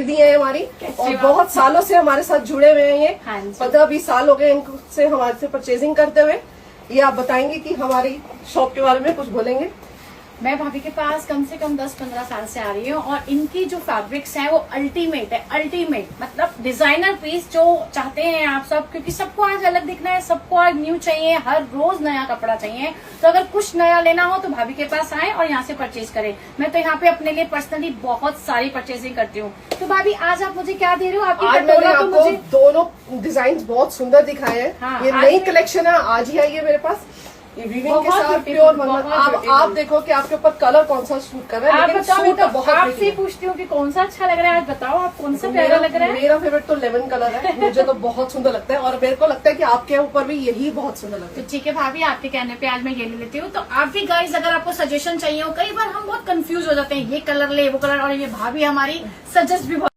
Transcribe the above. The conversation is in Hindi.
दीदी है हमारी और बहुत सालों से हमारे साथ जुड़े हुए हैं ये। हाँ जी। 15-20 साल हो गए इनसे हमारे से परचेजिंग करते हुए। ये आप बताएंगे कि हमारी शॉप के बारे में कुछ बोलेंगे। मैं भाभी के पास कम से कम 10-15 साल से आ रही हूँ और इनकी जो फैब्रिक्स हैं वो अल्टीमेट है। अल्टीमेट मतलब डिजाइनर पीस जो चाहते हैं आप सब, क्योंकि सबको आज अलग दिखना है, सबको आज न्यू चाहिए, हर रोज नया कपड़ा चाहिए। तो अगर कुछ नया लेना हो तो भाभी के पास आए और यहाँ से परचेज करें। मैं तो यहाँ पे अपने लिए पर्सनली बहुत सारी परचेजिंग करती हूँ। तो भाभी आज आप मुझे क्या दे रहे हो? आपकी आज मैंने कटोरा तो आपको मुझे दोनों डिजाइन बहुत सुंदर दिखाए हैं। हाँ, ये आज नई मैं- कलेक्शन है, आज ही आई है मेरे पास। ये वीविंग के बहुत साथ beautiful, प्योर बहुत आप beautiful। देखो कि आपके ऊपर कलर कौन सा सूट कर रहा है। आप लेकिन बताओ, सूट तो बहुत आपसे pretty ही है। पूछती हूँ कि कौन सा अच्छा लग रहा है। आज बताओ आप कौन सा प्यारा लग रहा है। मेरा फेवरेट तो लेमन कलर है, मुझे तो बहुत सुंदर लगता है और मेरे को लगता है कि आपके ऊपर भी यही बहुत सुंदर लगता तो है। ठीक है भाभी, आपके कहने पे आज मैं ये ले लेती हूँ। तो आप भी गाइस अगर आपको सजेशन चाहिए हो, कई बार हम बहुत कंफ्यूज हो जाते हैं, ये कलर ले वो कलर, और ये भाभी हमारी सजेस्ट भी बहुत